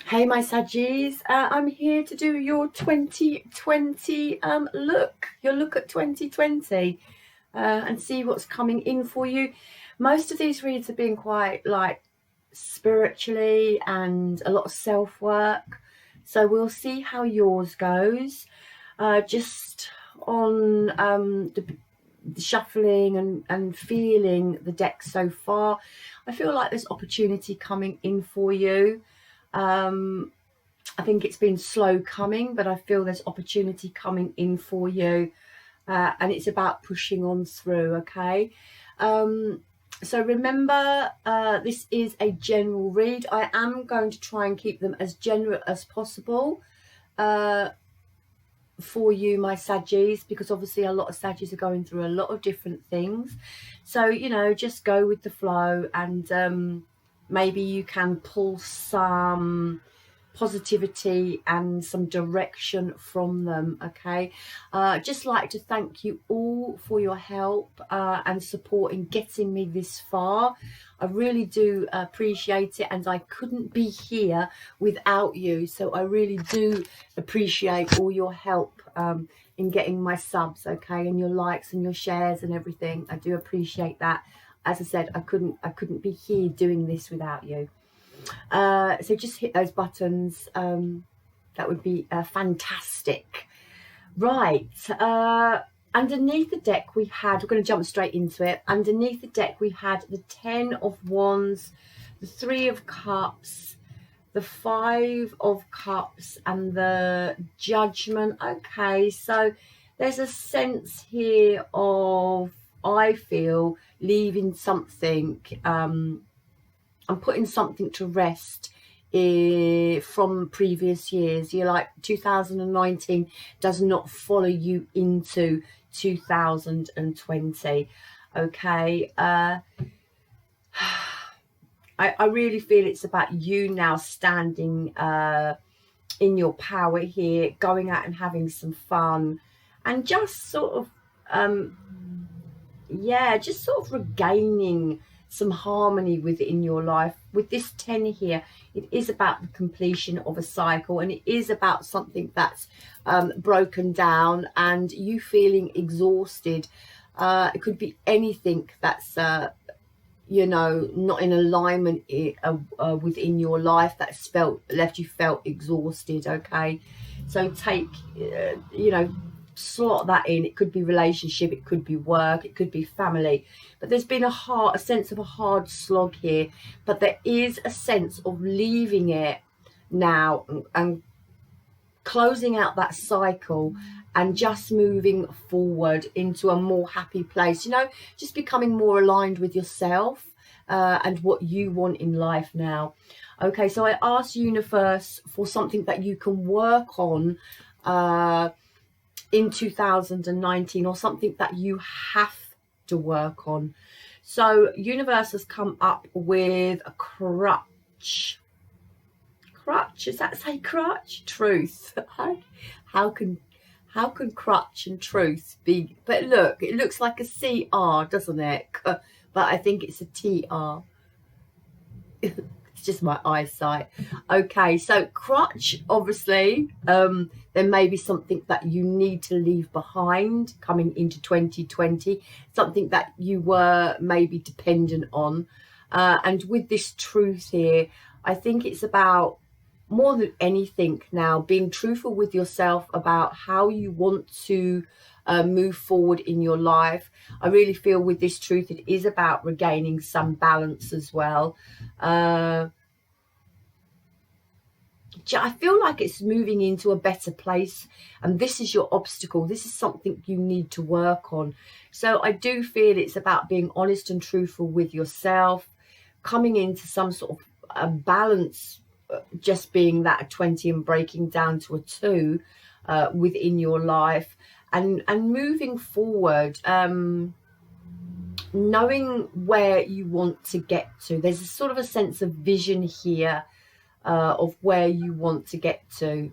Hey my Saggies, I'm here to do your 2020 your look at 2020 and see what's coming in for you. Most of these reads have been quite like spiritually and a lot of self-work, so we'll see how yours goes. Just on the shuffling and feeling the deck so far, I feel like there's opportunity coming in for you. I think it's been slow coming, but I feel there's opportunity coming in for you, and it's about pushing on through. Okay, so remember, this is a general read. I am going to try and keep them as general as possible for you, my Saggies, because obviously a lot of Saggies are going through a lot of different things. So, you know, just go with the flow, and maybe you can pull some positivity and some direction from them. Okay, just like to thank you all for your help and support in getting me this far. I really do appreciate it, and I couldn't be here without you, so I really do appreciate all your help in getting my subs, okay, and your likes and your shares and everything. I do appreciate that. As I said, I couldn't be here doing this without you. So just hit those buttons. That would be fantastic. Right, underneath the deck we had, we're going to jump straight into it. Underneath the deck we had the 10 of Wands, the 3 of Cups, the 5 of Cups, and the Judgment. Okay, so there's a sense here of, I feel, leaving something, I'm putting something to rest from previous years. You're like, 2019 does not follow you into 2020. Okay, I really feel it's about you now standing in your power here, going out and having some fun, and just sort of just sort of regaining some harmony within your life. With this 10 here, it is about the completion of a cycle, and it is about something that's broken down and you feeling exhausted. It could be anything that's you know, not in alignment within your life, that's left you felt exhausted. Okay, so take you know, slot that in. It could be relationship, it could be work, it could be family, but there's been a sense of a hard slog here, but there is a sense of leaving it now and closing out that cycle and just moving forward into a more happy place, you know, just becoming more aligned with yourself and what you want in life now. Okay, so I asked universe for something that you can work on in 2019, or something that you have to work on. So universe has come up with a crutch. Does that say crutch? Truth. How can crutch and truth be? But look, it looks like a CR, doesn't it? But I think it's a TR. It's just my eyesight. Okay, so crutch, obviously, there may be something that you need to leave behind coming into 2020, something that you were maybe dependent on. And with this truth here, I think it's about, more than anything now, being truthful with yourself about how you want to move forward in your life. I really feel with this truth, it is about regaining some balance as well. I feel like it's moving into a better place, and this is your obstacle. This is something you need to work on. So I do feel it's about being honest and truthful with yourself, coming into some sort of a balance, just being that a 20 and breaking down to a 2 within your life, and moving forward, knowing where you want to get to. There's a sort of a sense of vision here of where you want to get to.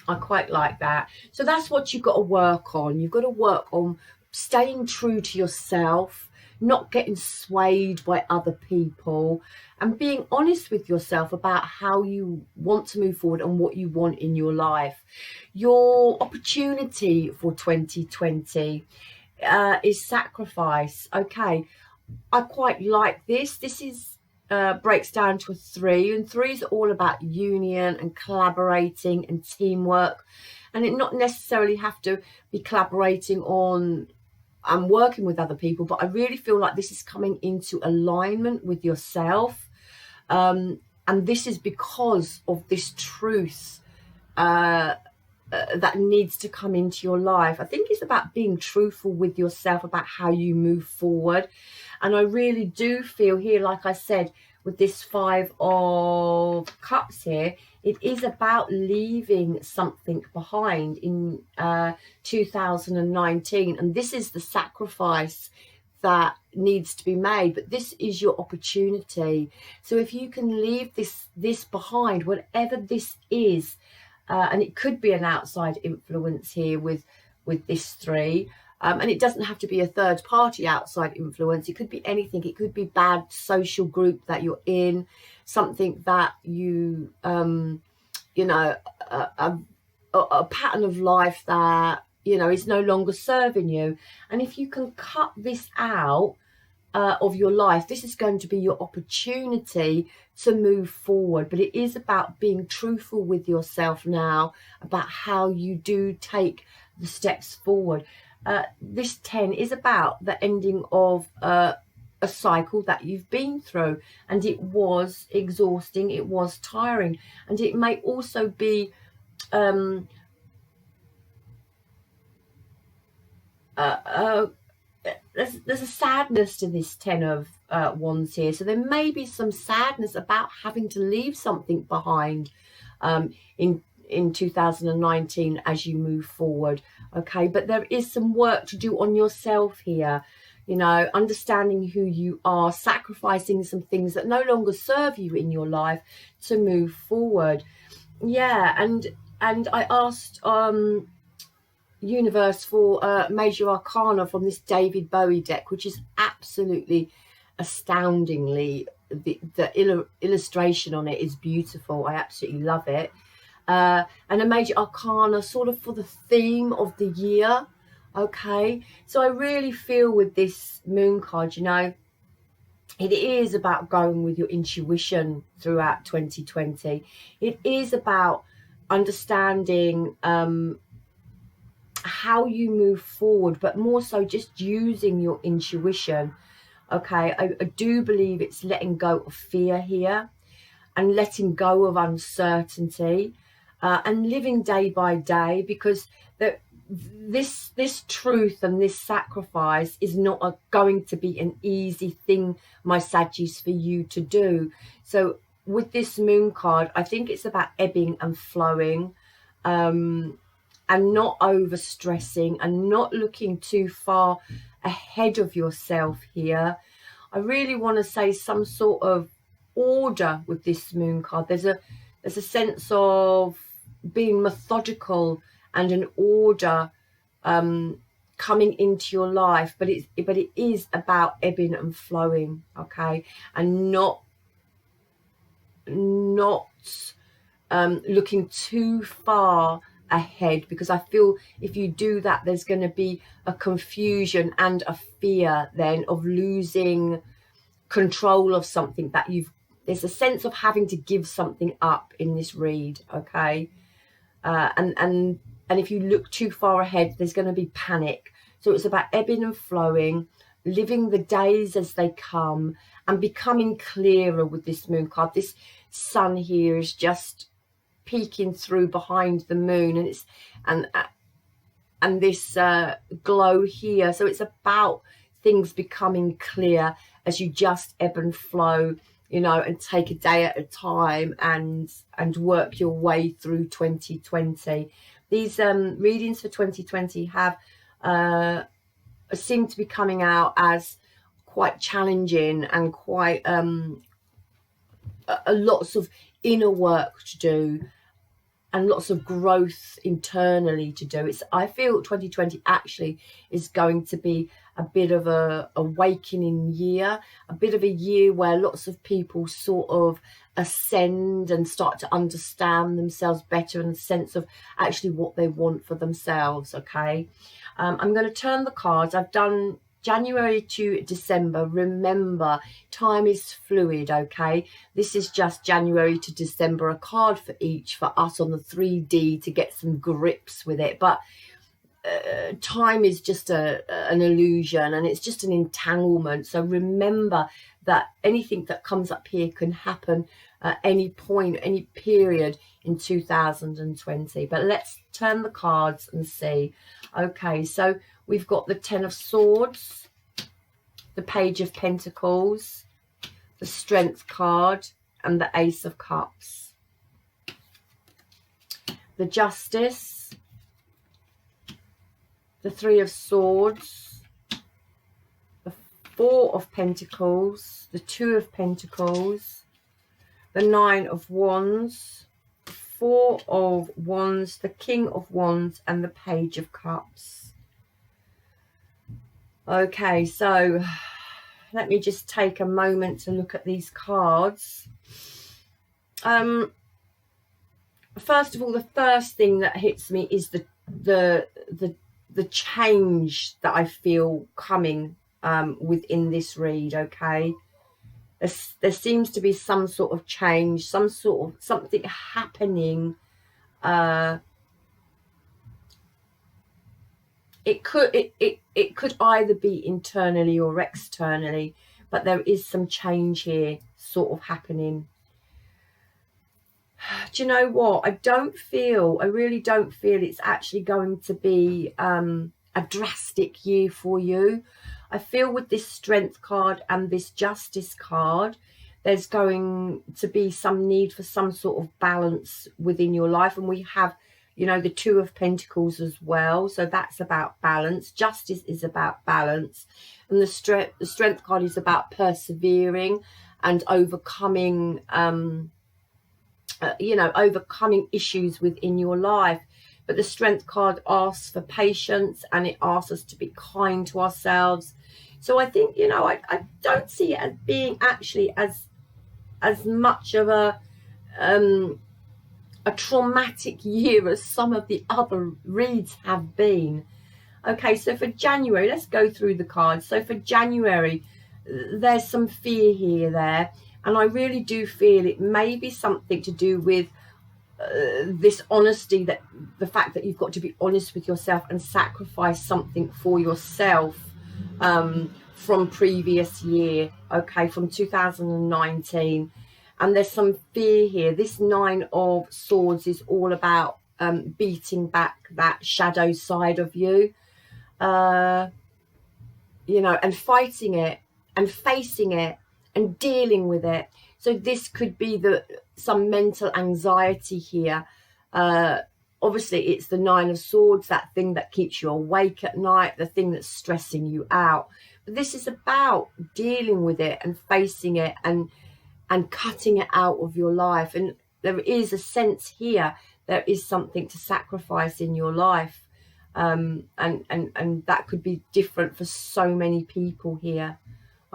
I quite like that. So that's what you've got to work on. You've got to work on staying true to yourself, not getting swayed by other people, and being honest with yourself about how you want to move forward and what you want in your life. Your opportunity for 2020 is sacrifice. Okay, I quite like this. This is breaks down to a 3, and 3s are all about union and collaborating and teamwork, and it not necessarily have to be collaborating on and working with other people, but I really feel like this is coming into alignment with yourself, and this is because of this truth that needs to come into your life. I think it's about being truthful with yourself about how you move forward. And I really do feel here, like I said, with this 5 of Cups here, it is about leaving something behind in 2019. And this is the sacrifice that needs to be made, but this is your opportunity. So if you can leave this behind, whatever this is, and it could be an outside influence here with this 3, and it doesn't have to be a third party outside influence. It could be anything. It could be bad social group that you're in, something that you you know, a pattern of life that, you know, is no longer serving you. And if you can cut this out of your life, this is going to be your opportunity to move forward. But it is about being truthful with yourself now about how you do take the steps forward. This 10 is about the ending of a cycle that you've been through, and it was exhausting, it was tiring, and it may also be there's a sadness to this 10 of Wands here. So there may be some sadness about having to leave something behind in 2019 as you move forward. Okay, but there is some work to do on yourself here, you know, understanding who you are, sacrificing some things that no longer serve you in your life to move forward. Yeah, and I asked universe for major arcana from this David Bowie deck, which is absolutely astoundingly, the illustration on it is beautiful. I absolutely love it. And a major arcana sort of for the theme of the year. Okay, so I really feel with this moon card, you know, it is about going with your intuition throughout 2020. It is about understanding how you move forward, but more so just using your intuition. Okay, I do believe it's letting go of fear here and letting go of uncertainty, and living day by day, because this truth and this sacrifice is not going to be an easy thing, my Saggies, for you to do. So with this moon card, I think it's about ebbing and flowing, and not over stressing and not looking too far ahead of yourself here. I really want to say some sort of order with this moon card. There's a sense of being methodical and an order coming into your life, but it is about ebbing and flowing, okay, and not looking too far ahead, because I feel if you do that, there's going to be a confusion and a fear then of losing control of something that there's a sense of having to give something up in this read, okay. And if you look too far ahead, there's going to be panic. So it's about ebbing and flowing, living the days as they come, and becoming clearer with this moon card. This sun here is just peeking through behind the moon, and it's and this glow here. So it's about things becoming clear as you just ebb and flow, you know, and take a day at a time and work your way through 2020. These readings for 2020 have seem to be coming out as quite challenging and quite lots of inner work to do and lots of growth internally to do. I feel 2020 actually is going to be a bit of a awakening year, a bit of a year where lots of people sort of ascend and start to understand themselves better and a sense of actually what they want for themselves. Okay, I'm going to turn the cards. I've done January to December. Remember, time is fluid. Okay, this is just January to December, a card for each for us on the 3D to get some grips with it. But time is just an illusion, and it's just an entanglement. So remember that anything that comes up here can happen at any point, any period in 2020. But let's turn the cards and see. Okay, so we've got the Ten of Swords, the Page of Pentacles, the Strength card, and the Ace of Cups. The Justice, the Three of Swords, the Four of Pentacles, the Two of Pentacles, the Nine of Wands, the Four of Wands, the King of Wands, and the Page of Cups. Okay, so let me just take a moment to look at these cards. First of all, the first thing that hits me is the change that I feel coming within this read. Okay, there seems to be some sort of change, something happening. It could either be internally or externally, but there is some change here sort of happening. Do you know what? I really don't feel it's actually going to be a drastic year for you. I feel with this Strength card and this Justice card, there's going to be some need for some sort of balance within your life. And we have, you know, the Two of Pentacles as well. So that's about balance. Justice is about balance. And the Strength card is about persevering and overcoming, overcoming issues within your life. But the Strength card asks for patience, and it asks us to be kind to ourselves. So I think, you know, I don't see it as being actually as much of a traumatic year as some of the other reads have been. Okay, so for January, let's go through the cards. So for January, there's some fear here, there. And I really do feel it may be something to do with this honesty, that the fact that you've got to be honest with yourself and sacrifice something for yourself from previous year, okay, from 2019. And there's some fear here. This Nine of Swords is all about beating back that shadow side of you, and fighting it and facing it and dealing with it. So this could be some mental anxiety here. Obviously, it's the Nine of Swords, that thing that keeps you awake at night, the thing that's stressing you out. But this is about dealing with it and facing it and cutting it out of your life. And there is a sense here, there is something to sacrifice in your life. And that could be different for so many people here.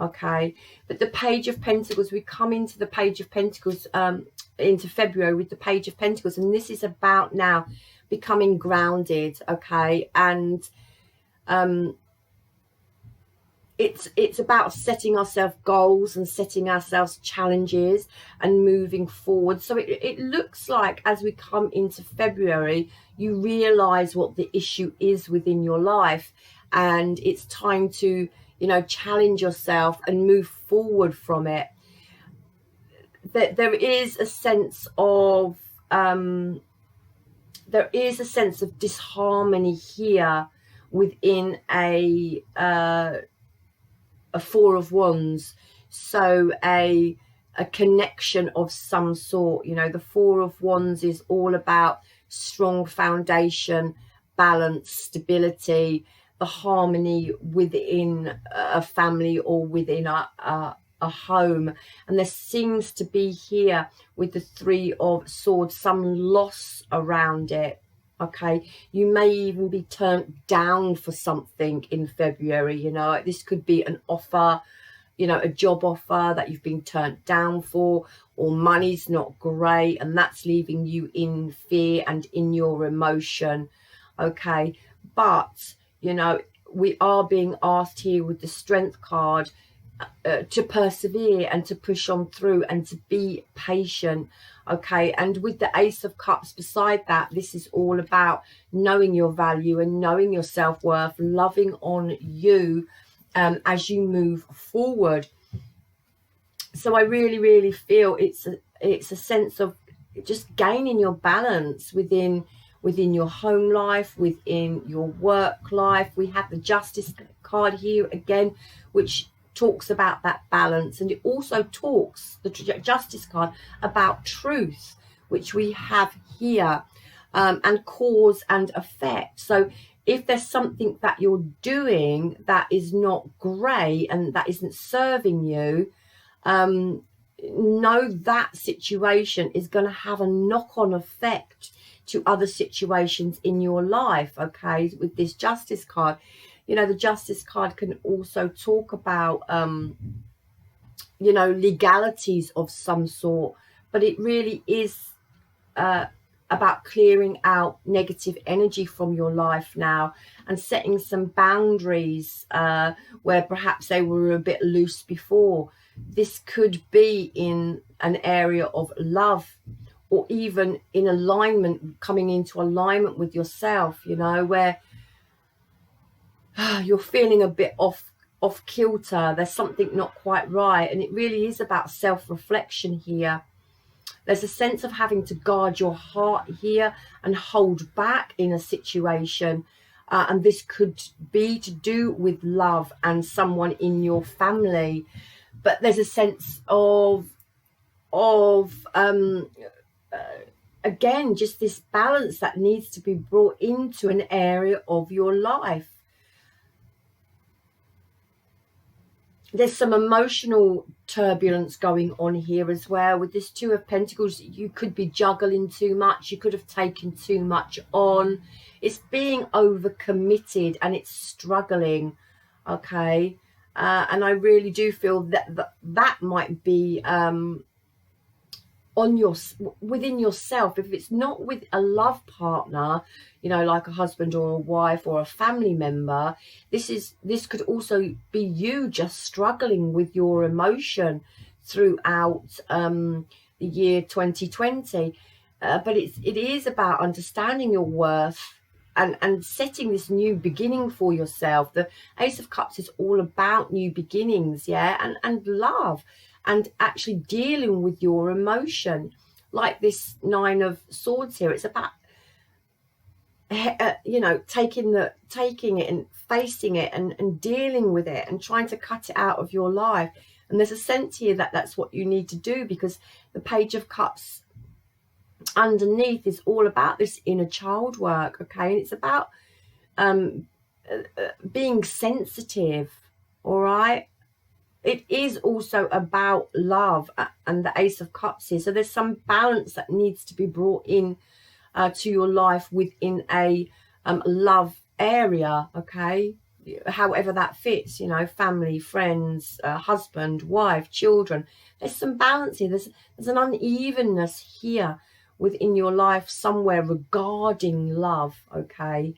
Okay, but the Page of Pentacles, we come into the Page of Pentacles into February with the Page of Pentacles, and this is about now becoming grounded. Okay, and it's about setting ourselves goals and setting ourselves challenges and moving forward. So it looks like as we come into February, you realize what the issue is within your life, and it's time to, you know, challenge yourself and move forward from it. That there is a sense of disharmony here within a Four of Wands. So a connection of some sort. You know, the Four of Wands is all about strong foundation, balance, stability, the harmony within a family or within a home. And there seems to be here with the Three of Swords some loss around it. Okay, you may even be turned down for something in February. You know, this could be an offer, you know, a job offer that you've been turned down for, or money's not great and that's leaving you in fear and in your emotion. Okay, but you know, we are being asked here with the Strength card to persevere and to push on through and to be patient. Okay, and with the Ace of Cups beside that, this is all about knowing your value and knowing your self-worth, loving on you as you move forward. So I really feel it's a sense of just gaining your balance within your home life, within your work life. We have the Justice card here again, which talks about that balance, and it also talks, the Justice card, about truth, which we have here, and cause and effect. So if there's something that you're doing that is not great and that isn't serving you, know that situation is going to have a knock-on effect to other situations in your life. Okay, with this Justice card, you know, the Justice card can also talk about you know, legalities of some sort, but it really is about clearing out negative energy from your life now and setting some boundaries where perhaps they were a bit loose before. This could be in an area of love, or even in alignment, coming into alignment with yourself, you know, where you're feeling a bit off kilter. There's something not quite right, and it really is about self-reflection here. There's a sense of having to guard your heart here and hold back in a situation, and this could be to do with love and someone in your family. But there's a sense of again, just this balance that needs to be brought into an area of your life. There's some emotional turbulence going on here as well. With this Two of Pentacles, you could be juggling too much. You could have taken too much on. It's being overcommitted and it's struggling. Okay. And I really do feel that might be on your, within yourself. If it's not with a love partner, you know, like a husband or a wife or a family member, this could also be you just struggling with your emotion throughout the year 2020. But it is about understanding your worth and setting this new beginning for yourself. The Ace of Cups is all about new beginnings, yeah, and love, and actually dealing with your emotion. Like this Nine of Swords here, it's about you know, taking it and facing it and dealing with it and trying to cut it out of your life. And there's a sense here that that's what you need to do, because the Page of Cups underneath is all about this inner child work. Okay, and it's about being sensitive. All right, it is also about love and the Ace of Cups here. So there's some balance that needs to be brought in to your life within a love area. Okay, however that fits, you know, family, friends, husband, wife, children. There's some balance here. There's an unevenness here within your life somewhere regarding love. Okay,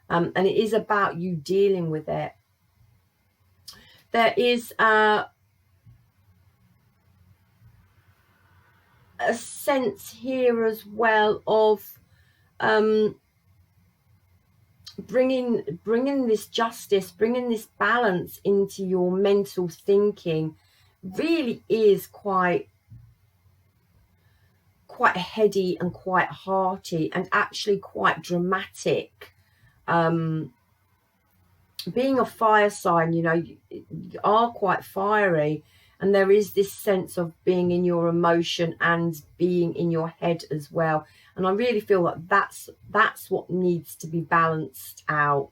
and it is about you dealing with it. There is a sense here as well of bringing this justice, bringing this balance into your mental thinking. Really is quite heady and quite hearty and actually quite dramatic. Being a fire sign, you know, you are quite fiery, and there is this sense of being in your emotion and being in your head as well. And I really feel that that's what needs to be balanced out.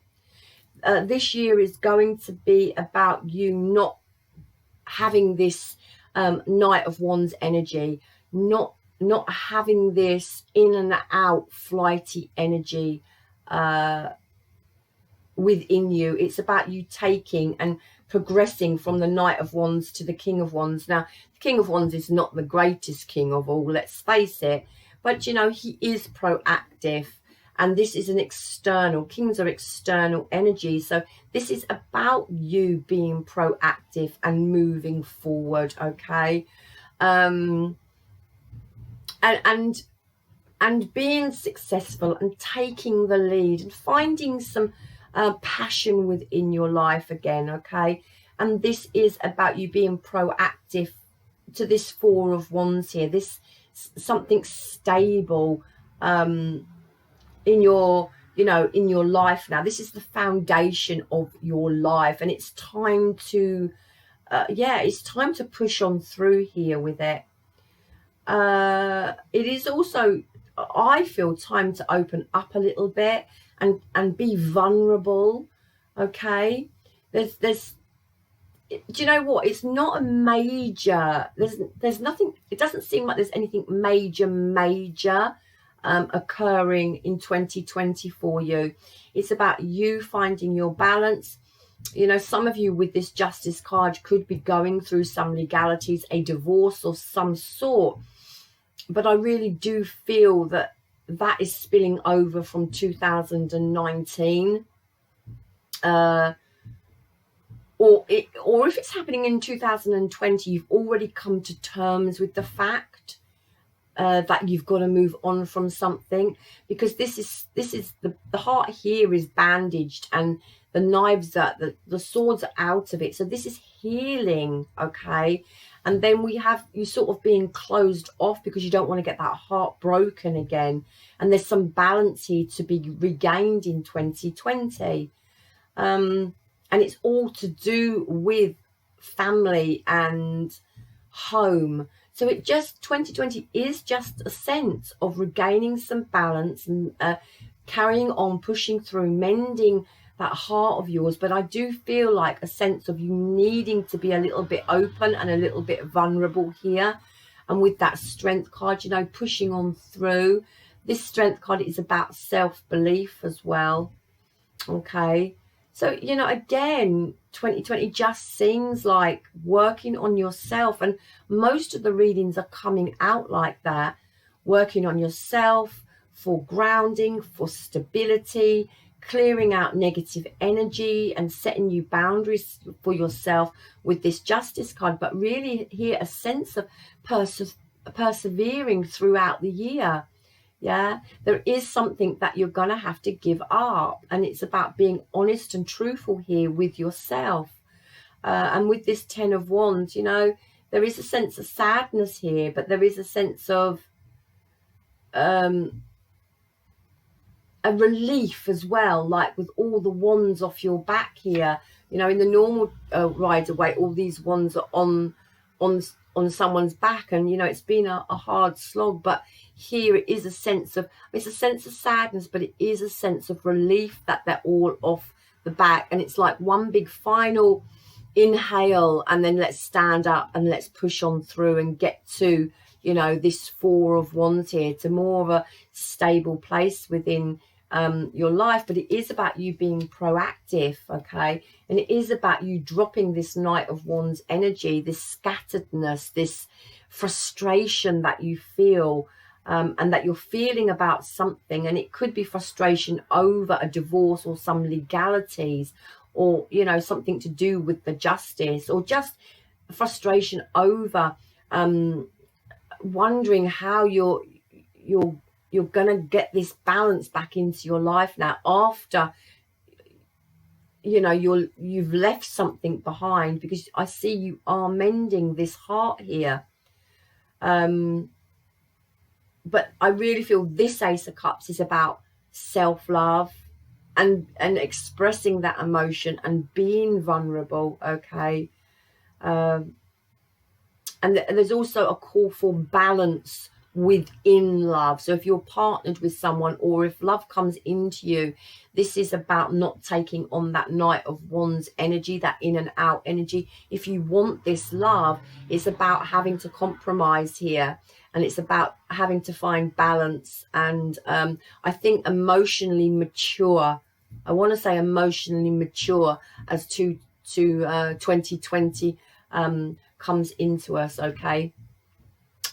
This year is going to be about you not having this Knight of Wands energy, not not having this in and out flighty energy within you. It's about you taking and progressing from the Knight of Wands to the King of Wands. Now, the King of Wands is not the greatest king of all, let's face it, but you know, he is proactive, and this is an external, kings are external energy, so this is about you being proactive and moving forward, okay? And being successful and taking the lead and finding some passion within your life again, okay? And this is about you being proactive to this Four of Wands here, this something stable in your, you know, in your life now. This is the foundation of your life, and it's time to yeah, it's time to push on through here with it. It is also, I feel, time to open up a little bit and be vulnerable, okay? There's do you know what, it's not a major, there's nothing, it doesn't seem like there's anything major occurring in 2020 for you. It's about you finding your balance. You know, some of you with this Justice card could be going through some legalities, a divorce of some sort, but I really do feel that that is spilling over from 2019, or if it's happening in 2020, you've already come to terms with the fact that you've got to move on from something, because this is the heart here is bandaged, and the knives are, the swords are out of it, so this is healing, okay? And then we have you sort of being closed off because you don't want to get that heart broken again, and there's some balance here to be regained in 2020, and it's all to do with family and home. So it just, 2020 is just a sense of regaining some balance and carrying on, pushing through, mending that heart of yours. But I do feel like a sense of you needing to be a little bit open and a little bit vulnerable here. And with that Strength card, you know, pushing on through. This Strength card is about self-belief as well, okay? So, you know, again, 2020 just seems like working on yourself, and most of the readings are coming out like that. Working on yourself for grounding, for stability, clearing out negative energy and setting new boundaries for yourself with this Justice card. But really here, a sense of persevering throughout the year. Yeah, there is something that you're going to have to give up, and it's about being honest and truthful here with yourself. And with this Ten of Wands, you know, there is a sense of sadness here, but there is a sense of a relief as well, like with all the wands off your back here. You know, in the normal Rider-Waite, all these wands are on someone's back, and you know, it's been a hard slog, but here it is a sense of, it's a sense of sadness, but it is a sense of relief that they're all off the back, and it's like one big final inhale, and then let's stand up and let's push on through and get to, you know, this Four of Wands here, to more of a stable place within your life. But it is about you being proactive, okay? And it is about you dropping this Knight of Wands energy, this scatteredness, this frustration that you feel, and that you're feeling about something. And it could be frustration over a divorce or some legalities, or, you know, something to do with the Justice, or just frustration over wondering how you're gonna get this balance back into your life now, after, you know, you've left something behind, because I see you are mending this heart here. But I really feel this Ace of Cups is about self-love and expressing that emotion and being vulnerable, okay? And there's also a call for balance within love. So if you're partnered with someone, or if love comes into you, this is about not taking on that Knight of Wands energy, that in and out energy. If you want this love, it's about having to compromise here and it's about having to find balance. And I think emotionally mature, I want to say emotionally mature as 2020 comes into us. Okay,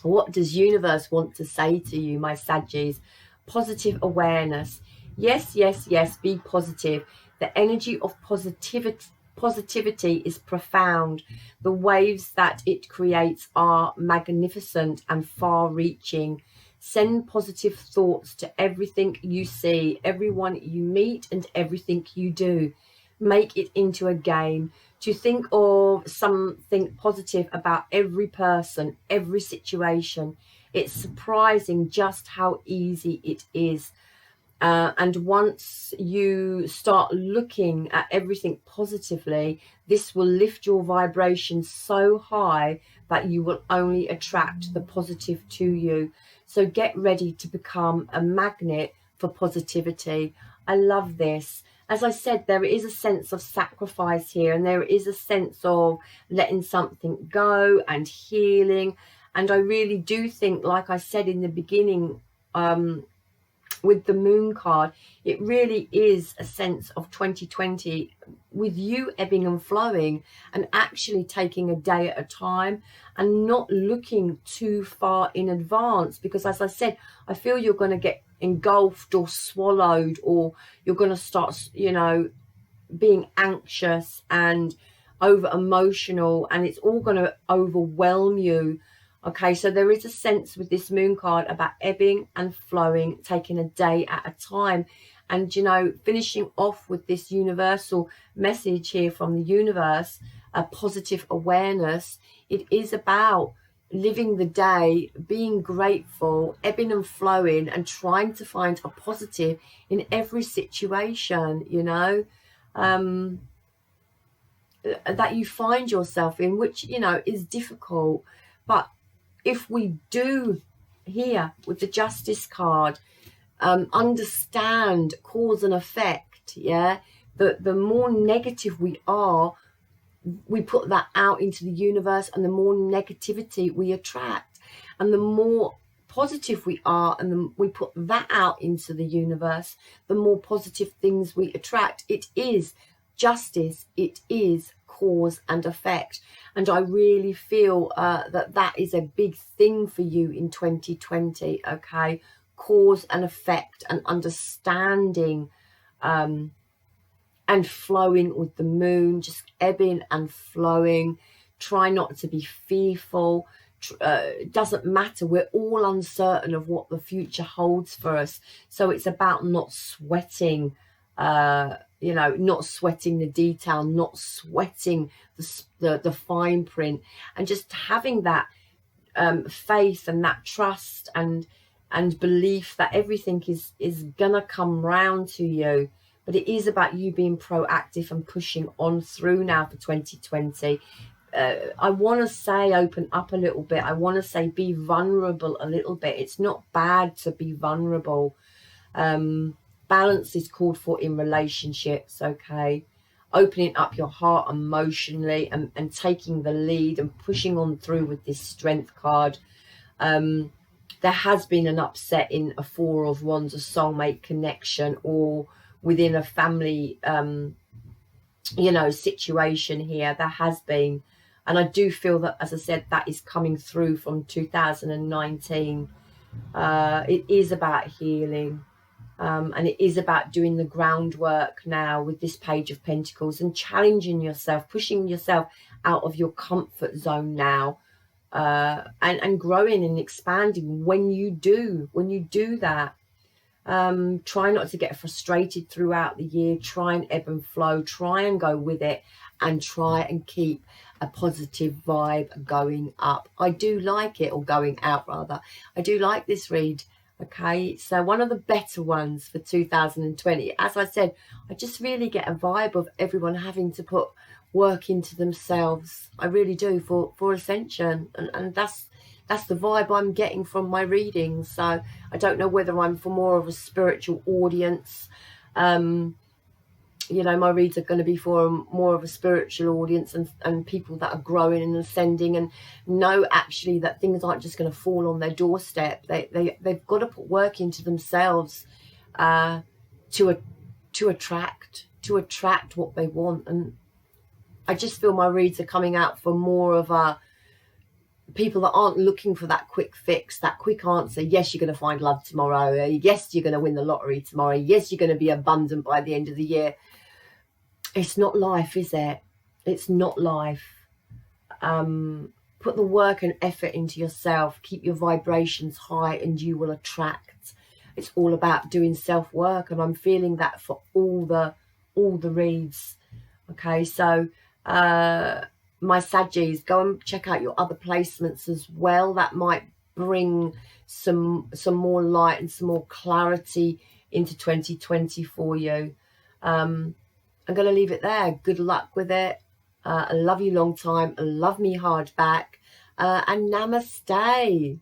what does universe want to say to you, my Saggies? Positive awareness. Yes, yes, yes, be positive. The energy of positivity is profound. The waves that it creates are magnificent and far-reaching. Send positive thoughts to everything you see, everyone you meet, and everything you do. Make it into a game. To think of something positive about every person, every situation. It's surprising just how easy it is. And once you start looking at everything positively, this will lift your vibration so high that you will only attract the positive to you. So get ready to become a magnet for positivity. I love this. As I said, there is a sense of sacrifice here, and there is a sense of letting something go and healing. And I really do think, like I said in the beginning, with the moon card, it really is a sense of 2020 with you ebbing and flowing, and actually taking a day at a time and not looking too far in advance. Because as I said, I feel you're going to get engulfed or swallowed, or you're going to start, you know, being anxious and over emotional, and it's all going to overwhelm you. Okay, so there is a sense with this moon card about ebbing and flowing, taking a day at a time. And, you know, finishing off with this universal message here from the universe, a positive awareness. It is about living the day, being grateful, ebbing and flowing, and trying to find a positive in every situation, you know, that you find yourself in, which, you know, is difficult. But if we do here with the Justice card, understand cause and effect, yeah, the more negative we are, we put that out into the universe, and the more negativity we attract. And the more positive we are, and we put that out into the universe, the more positive things we attract. It is justice, it is cause and effect. And I really feel that is a big thing for you in 2020. Okay, cause and effect, and understanding, and flowing with the moon, just ebbing and flowing. Try not to be fearful. It doesn't matter, we're all uncertain of what the future holds for us. So it's about not sweating, you know, not sweating the detail, not sweating the fine print, and just having that faith and that trust and belief that everything is gonna come round to you. But it is about you being proactive and pushing on through now for 2020. I want to say open up a little bit. I want to say be vulnerable a little bit. It's not bad to be vulnerable. Balance is called for in relationships, okay? Opening up your heart emotionally, and taking the lead and pushing on through with this Strength card. There has been an upset in a Four of Wands, a soulmate connection, or within a family, you know, situation here. There has been. And I do feel that, as I said, that is coming through from 2019. It is about healing. And it is about doing the groundwork now with this Page of Pentacles, and challenging yourself, pushing yourself out of your comfort zone now, and growing and expanding when you do that. Try not to get frustrated throughout the year. Try and ebb and flow. Try and go with it, and try and keep a positive vibe going up. I do like it, or going out rather. I do like this read. Okay, so one of the better ones for 2020. As I said, I just really get a vibe of everyone having to put work into themselves. I really do, for ascension, and that's the vibe I'm getting from my readings. So I don't know whether I'm for more of a spiritual audience, you know, my reads are going to be for more of a spiritual audience, and people that are growing and ascending and know actually that things aren't just going to fall on their doorstep. They've got to put work into themselves to attract what they want. And I just feel my reads are coming out for more of a people that aren't looking for that quick fix, that quick answer. Yes, you're going to find love tomorrow. Yes, you're going to win the lottery tomorrow. Yes, you're going to be abundant by the end of the year. It's not life, is it? It's not life. Put the work and effort into yourself. Keep your vibrations high and you will attract. It's all about doing self-work, and I'm feeling that for all the reads. Okay, so my Saggies, go and check out your other placements as well. That might bring some more light and some more clarity into 2020 for you. I'm going to leave it there. Good luck with it. I love you long time. Love me hard back. And namaste.